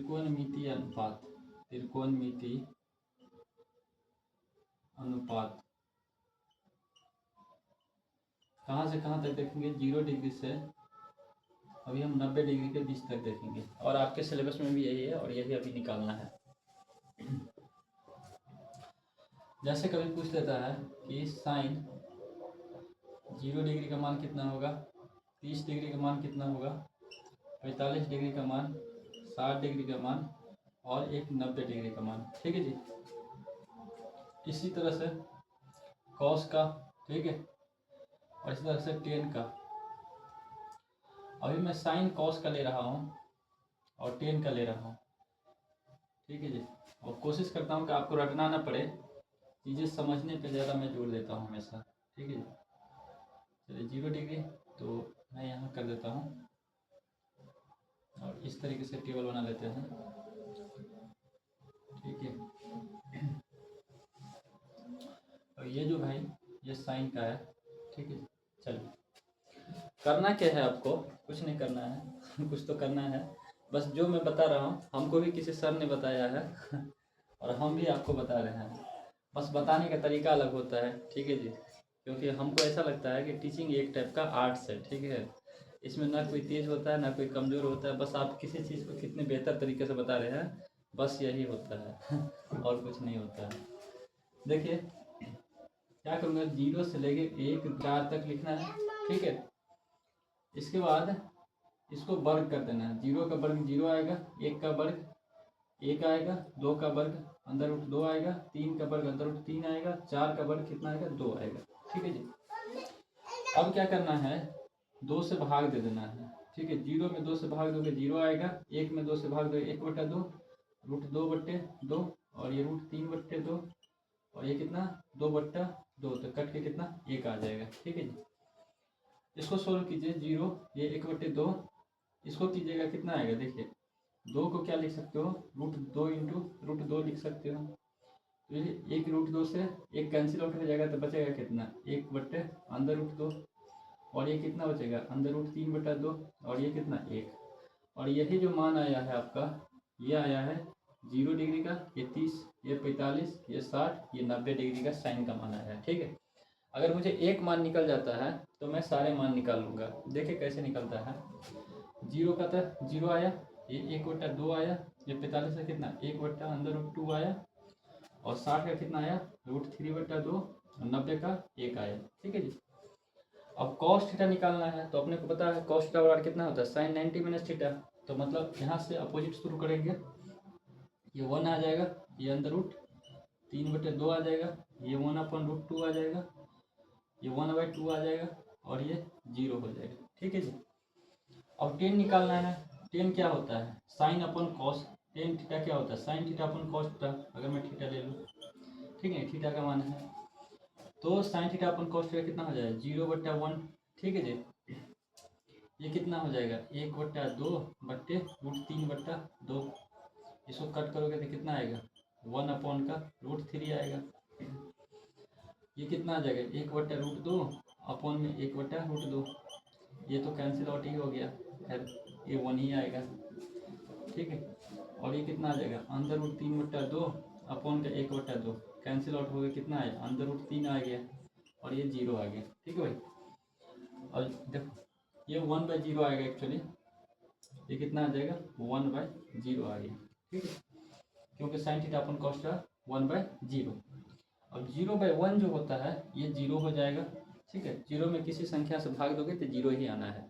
त्रिकोणमिति अनुपात, त्रिकोणमिति अनुपात कहाँ से कहाँ तक देखेंगे? 0 डिग्री से अभी हम 90 डिग्री के बीच तक देखेंगे, और आपके सिलेबस में भी यही है और यही अभी निकालना है। जैसे कभी पूछ लेता है कि साइन 0 डिग्री का मान कितना होगा, 30 डिग्री का मान कितना होगा, 45 डिग्री का मान, 60 डिग्री का मान और एक 90 डिग्री का मान। ठीक है जी। इसी तरह से कॉस का, ठीक है, और इसी तरह से टेन का। अभी मैं साइन कॉस का ले रहा हूँ और टेन का ले रहा हूँ। ठीक है जी। और कोशिश करता हूँ कि आपको रटना ना पड़े, चीज़ें समझने पे ज़्यादा मैं जोर देता हूँ हमेशा। ठीक है जी। चलिए 0 डिग्री तो मैं यहाँ कर देता हूँ और इस तरीके से टेबल बना लेते हैं। ठीक है। और ये जो भाई ये साइन का है। ठीक है। चलिए करना क्या है, आपको कुछ नहीं करना है कुछ तो करना है, बस जो मैं बता रहा हूँ हमको भी किसी सर ने बताया है और हम भी आपको बता रहे हैं, बस बताने का तरीका अलग होता है। ठीक है जी। क्योंकि हमको ऐसा लगता है कि टीचिंग एक टाइप का आर्ट्स है। ठीक है। इसमें ना कोई तेज होता है ना कोई कमज़ोर होता है, बस आप किसी चीज़ को कितने बेहतर तरीके से बता रहे हैं, बस यही होता है और कुछ नहीं होता है। देखिए क्या करूँगा, 0 से लेके 1 4 तक लिखना है। ठीक है। इसके बाद इसको वर्ग कर देना है। 0 का वर्ग 0 आएगा, 1 का वर्ग 1 आएगा, 2 का वर्ग अंदर रूट 2 आएगा, 3 का वर्ग अंदर रूट 3 आएगा, 4 का वर्ग कितना आएगा? 2 आएगा। ठीक है जी। अब क्या करना है, 2 से भाग दे देना है। ठीक है। 0 में 2 से भाग दोगे 0 आएगा, 1 में 2 से भाग दोगे 1/2, रूट 2/2 और ये रूट 3/2 और ये कितना 2/2, तो कट के कितना 1 आ जाएगा। ठीक है जी। इसको सोल्व कीजिए। 0 ये 1/2, इसको कीजिएगा कितना आएगा? देखिए 2 को क्या लिख सकते हो, रूट 2 इंटू रूट 2 लिख सकते हो। तो ये 1 रूट 2 से 1 कैंसिल आउट हो जाएगा, तो बचेगा कितना 1 अंदर रूट 2 और ये कितना बचेगा अंदर रूट 3/2 और ये कितना 1। और यही जो मान आया है आपका, ये आया है 0 डिग्री का, ये 30, ये 45, ये 60, ये 90 डिग्री का साइन का मान आया है। ठीक है। अगर मुझे एक मान निकल जाता है तो मैं सारे मान निकाल लूँगा। देखिए कैसे निकलता है। 0 का था 0 आया, ये 1/2 आया, ये 45 का कितना 1 अंदर रूट 2 आया और 60 का कितना आया रूट 3/2 और 90 का 1 आया। ठीक है जी। अब कॉस थीटा निकालना है, तो अपने को पता है कॉस थीटा बराबर कितना होता है साइन 90 माइनस थीटा। तो मतलब यहाँ से अपोजिट शुरू करेंगे, ये 1 आ जाएगा, ये अंदर रूट 3/2 आ जाएगा, ये 1/√2 आ जाएगा, ये 1/2 आ जाएगा और ये 0 हो जाएगा। ठीक है जी। अब टेन निकालना है। टेन क्या होता है? साइन अपन कॉस। टेन थीटा क्या होता है? साइन थीटा अपन कॉस थीटा। अगर मैं थीटा ले लूँ, ठीक है, थीटा का मान है, तो साइन थीटा अपन कॉस थीटा कितना हो जाएगा 0/1। ठीक है जी। ये कितना हो जाएगा 1/2/√3/2। इसको कट करोगे तो कितना आएगा 1/√3 आएगा। ये कितना आ जाएगा 1/√2 अपॉन में 1/√2। ये तो कैंसिल आउट ही हो गया, खैर ये 1 ही आएगा। ठीक है। और ये कितना आ जाएगा अंदर रूट 3/2 अपॉन का 1/2, कैंसिल आउट हो गया, कितना आया अंदर रूट 3 आ गया और ये 0 आ गया। ठीक है भाई। और देखो ये 1/0 आएगा एक्चुअली, ये कितना आ जाएगा 1/0 आ गया। ठीक है। क्योंकि साइन थीटा अपन कॉस था 1/0। अब 0/1 जो होता है ये 0 हो जाएगा। ठीक है। 0 में किसी संख्या से भाग दोगे तो 0 ही आना है।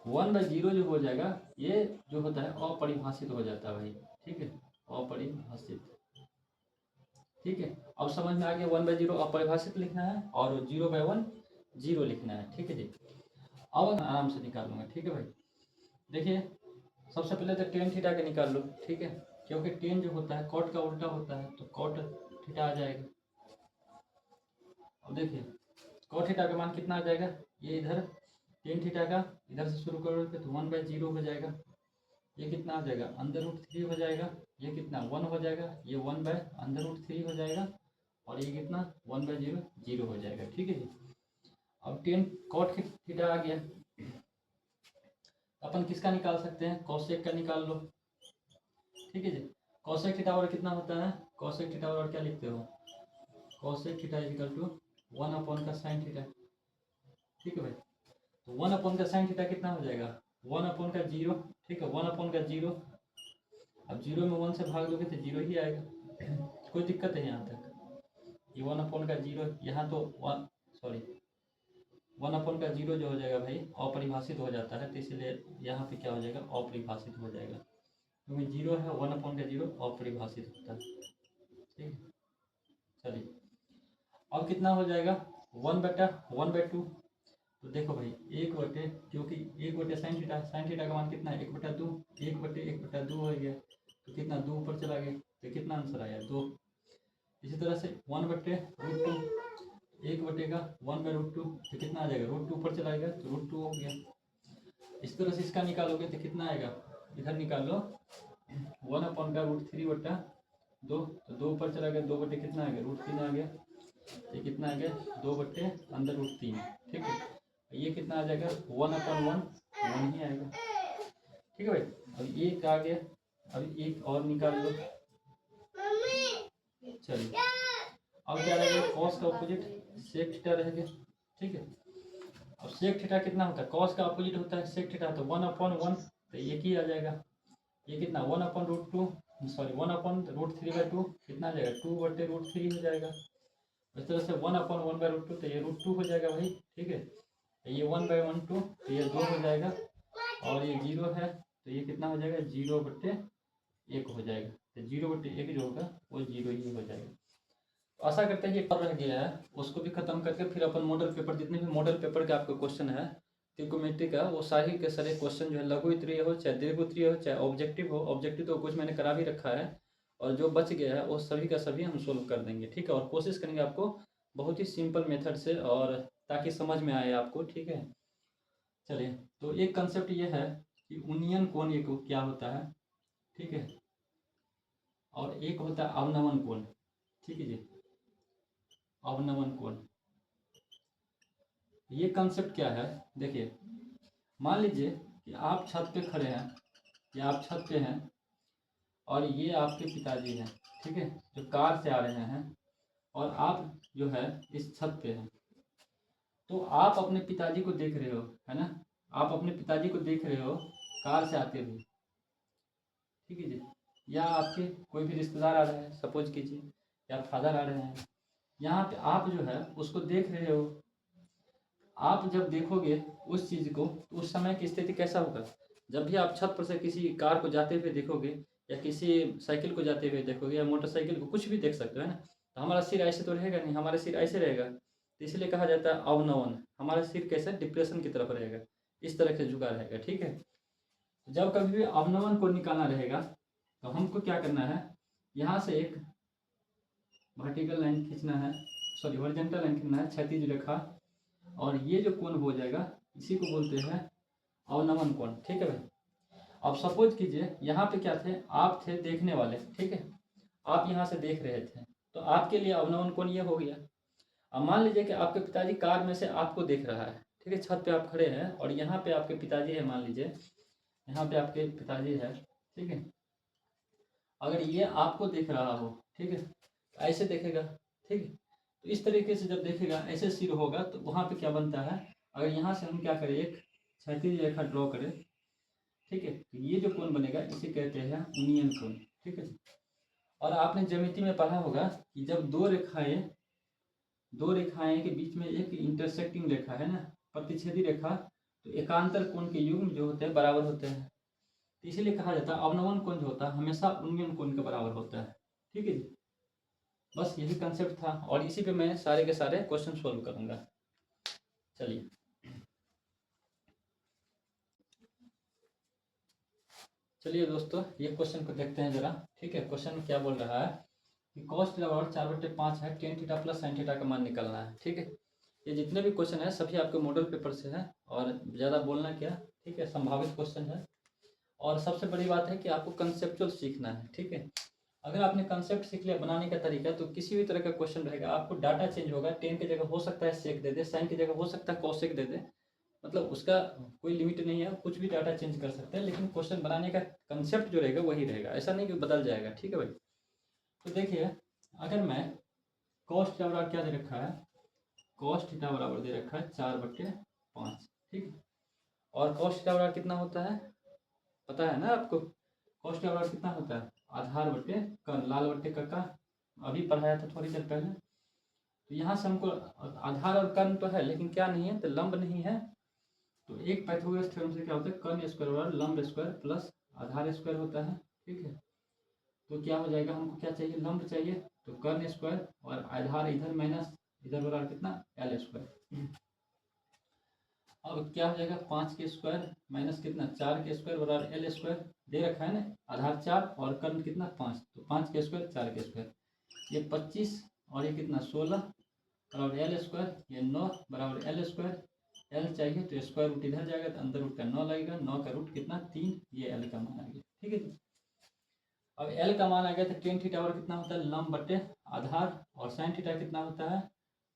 1/0 जो हो जाएगा ये जो होता है अपरिभाषित हो जाता है भाई। ठीक है। अपरिभाषित। ठीक है। अब समझ में आ गया 1/0 अपरिभाषित लिखना है और 0/1 0 लिखना है। ठीक है जी। अब आराम से निकाल लूँगा। ठीक है भाई। देखिए सबसे पहले तो टेन थीटा का निकाल लो। ठीक है। क्योंकि टेन जो होता है कॉट का उल्टा होता है, तो कॉट थीटा आ जाएगा। अब देखिए कॉट थीटा का मान कितना आ जाएगा, ये इधर टेन थीटा का इधर से शुरू करोगे तो 1/0 हो जाएगा, ये कितना आ जाएगा अंदर रूट 3 हो जाएगा, ये कितना 1 हो जाएगा, ये 1/√3 हो जाएगा और ये कितना 1/0 0 हो जाएगा। ठीक है जी। अब टेन कॉट थीटा आ गया, अपन किसका निकाल सकते हैं, कॉसेक का निकाल लो। ठीक है जी। कॉसेक थीटा और कितना होता है, कॉसेक थीटा और क्या लिखते हो, cosec theta equal to 1 upon का साइन थीटा। ठीक है भाई, तो 1 अपॉन का साइन थीटा कितना हो जाएगा, 1 अपॉन का 0। ठीक है, 1 अपॉन का 0, अब 0 में 1 से भाग दोगे तो 0 ही आएगा। कोई दिक्कत है यहाँ तक, ये 1 अपॉन का 0 यहाँ तो 1 अपॉन का 0 जो हो जाएगा भाई अपरिभाषित हो जाता है, तो इसलिए यहाँ पे क्या हो जाएगा, अपरिभाषित हो जाएगा, क्योंकि 0 है, 1 अपॉन का 0 अपरिभाषित होता है। ठीक है, चलिए अब कितना हो जाएगा, 1/1/2। तो देखो भाई 1/, क्योंकि 1/, साइन थीटा का मान कितना है, 1/2, 1/1/2 हो गया, तो कितना 2 ऊपर चला गया, तो कितना आंसर आया 2। इसी तरह से 1/√2, 1 का 1/√2, तो कितना आ जाएगा, √2 ऊपर चला गया तो √2 हो गया। इस तरह से इसका निकालोगे तो कितना आएगा, इधर निकालो 1 अपॉन का √3/2, तो 2 ऊपर चला गया, 2 बटे कितना आ गया, √3 आ गया, ये कितना आ गया 2 बटे अंदर √3। ठीक है, ये कितना आ जाएगा 1/1, 1 ही आएगा। ठीक है भाई, अब एक आ गया, अब एक और निकाल लो। चलिए अब क्या रहेगा, कॉस का अपोजिट सेक थीटा रहेगा। ठीक है, अब सेक थीटा कितना होता है, कॉस का अपोजिट होता है सेक थीटा, तो 1/1, तो एक ही आ जाएगा, ये कितना 1/√2, सॉरी 1/√3/2 कितना आ जाएगा 2/√3 हो जाएगा। इस तरह से 1/1/√2, तो ये √2 हो जाएगा भाई। ठीक है, ये 1/1/2, तो ये 2 हो जाएगा, और ये 0 है तो ये कितना हो जाएगा 0/1 हो जाएगा, तो 0/1 जो होगा वो 0 ही हो जाएगा। तो आशा करते हैं ये पर रह गया है उसको भी खत्म करके फिर अपन मॉडल पेपर, जितने भी मॉडल पेपर के आपके क्वेश्चन है त्रिकोमेट्री का, वो सारे के सारे क्वेश्चन जो है लघु उत्तरीय हो चाहे दीर्घ उत्तरीय हो चाहे ऑब्जेक्टिव हो, ऑब्जेक्टिव तो कुछ मैंने करा भी रखा है, और जो बच गया है वो सभी का सभी हम सोल्व कर देंगे। ठीक है, और कोशिश करेंगे आपको बहुत ही सिंपल मेथड से, और ताकि समझ में आए आपको। ठीक है, चलिए तो एक कंसेप्ट ये है कि यूनियन कोण ये क्या होता है। ठीक है, और एक होता है अवनमन कोण। ठीक है जी, अवनमन कोण, ये कंसेप्ट क्या है, देखिए मान लीजिए कि आप छत पे खड़े हैं, या आप छत पे हैं और ये आपके पिताजी हैं। ठीक है, जो कार से आ रहे हैं, और आप जो है इस छत पे हैं, तो आप अपने पिताजी को देख रहे हो, है ना, आप अपने पिताजी को देख रहे हो कार से आते हुए। ठीक है जी, या आपके कोई भी रिश्तेदार आ रहे हैं सपोज कीजिए, या फादर आ रहे हैं, यहाँ पे आप जो है उसको देख रहे हो। आप जब देखोगे उस चीज़ को तो उस समय की स्थिति कैसा होगा, जब भी आप छत पर से किसी कार को जाते हुए देखोगे, या किसी साइकिल को जाते हुए देखोगे, या मोटरसाइकिल को, कुछ भी देख सकते हो, है ना, तो हमारा सिर ऐसे तो रहेगा नहीं, हमारा सिर ऐसे रहेगा, तो इसलिए कहा जाता है अवनमन, हमारा सिर कैसे डिप्रेशन की तरफ रहेगा, इस तरह से झुका रहेगा। ठीक है, जब कभी भी अवनमन को निकालना रहेगा तो हमको क्या करना है, यहाँ से एक वर्टिकल लाइन खींचना है, सॉरी हॉरिजॉन्टल लाइन खींचना है, क्षैतिज रेखा, और ये जो कोण हो जाएगा इसी को बोलते हैं अवनमन कोण। ठीक है भाई, अब सपोज कीजिए यहाँ पे क्या थे, आप थे देखने वाले। ठीक है, आप यहाँ से देख रहे थे, तो आपके लिए अवनमन कोण ये हो गया। अब मान लीजिए कि आपके पिताजी कार में से आपको देख रहा है। ठीक है, छत पे आप खड़े हैं और यहाँ पे आपके पिताजी है, मान लीजिए यहाँ पे आपके पिताजी है। ठीक है, अगर ये आपको देख रहा हो, ठीक है, ऐसे देखेगा। ठीक है, तो इस तरीके से जब देखेगा ऐसे सिर होगा, तो वहाँ पे क्या बनता है, अगर यहाँ से हम क्या करें, एक क्षैतिज रेखा ड्रॉ करें। ठीक है, तो ये जो कोण बनेगा इसे कहते हैं यूनियन कोण। ठीक है, और आपने ज्यामिति में पढ़ा होगा कि जब दो रेखाएं के बीच में एक इंटरसेक्टिंग रेखा है ना, प्रतिच्छेदी रेखा, तो एकांतर कोण के युग्म जो होते हैं बराबर होते हैं, तो इसीलिए कहा जाता है अवनमन कोण जो होता है हमेशा यूनियन कोण के बराबर होता है। ठीक है जी, बस यही कंसेप्ट था, और इसी पे मैं सारे के सारे क्वेश्चन सोल्व करूंगा। चलिए चलिए दोस्तों, ये क्वेश्चन को देखते हैं जरा। ठीक है, क्वेश्चन क्या बोल रहा है कि cos थीटा बराबर 4/5 है, tan theta plus sin theta का मान निकालना है। ठीक है, ये जितने भी क्वेश्चन है सभी आपके मॉडल पेपर से है, और ज़्यादा बोलना क्या, ठीक है, संभावित क्वेश्चन है, और सबसे बड़ी बात है कि आपको कंसेप्चुअल सीखना है। ठीक है, अगर आपने कंसेप्ट सीख लिया बनाने का तरीका, तो किसी भी तरह का क्वेश्चन रहेगा आपको डाटा चेंज होगा, टेन की जगह हो सकता है सेक दे दे, साइन की जगह हो सकता है कॉसेक दे दे, मतलब उसका कोई लिमिट नहीं है, कुछ भी डाटा चेंज कर सकते हैं, लेकिन क्वेश्चन बनाने का कंसेप्ट जो रहेगा वही रहेगा, ऐसा नहीं कि बदल जाएगा। ठीक है भाई। तो देखिए, अगर मैं कॉस थीटा बराबर क्या दे रखा है, कॉस थीटा बराबर दे रखा है 4/5। ठीक है। और कॉस थीटा बराबर कितना होता है, पता है ना आपको? कॉस थीटा बराबर कितना होता है, आधार बटे कर्ण, लाल बटे कक्का, अभी पढ़ाया था थोड़ी देर पहले। तो यहाँ से हमको आधार और कर्ण तो है, लेकिन क्या नहीं है, तो लंब नहीं है। तो एक पाइथागोरस थ्योरम से क्या होता है, कर्ण स्क्वायर बराबर लंब स्क्वायर प्लस आधार स्क्वायर होता है। ठीक है। तो क्या हो जाएगा, हमको क्या चाहिए, लंब चाहिए, तो कर्ण स्क्वायर और आधार इधर माइनस इधर बराबर कितना, एल स्क्वायर। अब क्या हो जाएगा, 5 के स्क्वायर माइनस कितना, 4 के स्क्वायर बराबर एल स्क्वायर, दे रखा है ना, आधार 4 और कर्ण कितना 5, तो 5 के स्क्वायर 4 के स्क्वायर, ये 25 और ये कितना 16 बराबर एल स्क्वायर, ये 9 बराबर एल स्क्वायर। एल चाहिए तो स्क्वायर रूट इधर जाएगा, तो अंदर रूट का 9 लगेगा, 9 का रूट कितना 3, ये एल का मान आ गया। ठीक है जी। अब एल का मान आ गया, तो टेन थीटा बराबर कितना होता है, लंब बटे आधार, और साइन थीटा कितना होता है,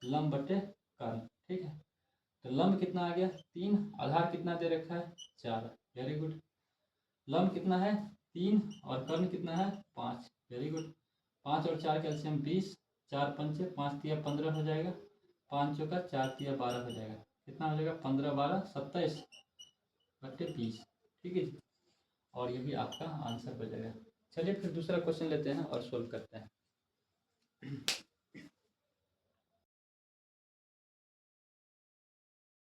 लंब बटे कर्ण। ठीक है। तो लंब कितना आ गया 3, आधार कितना दे रखा है 4, वेरी गुड। लंब कितना है 3 और कर्ण कितना है 5, वेरी गुड। 5 और 4 का एलसीएम 20, 4 पंचे 5 तिया 15 हो जाएगा, 5 चौका 4 तिया 12 हो जाएगा, कितना हो जाएगा 15 12 27 बटे 20। ठीक है जी। और ये भी आपका आंसर हो जाएगा। चलिए फिर दूसरा क्वेश्चन लेते हैं और सोल्व करते हैं।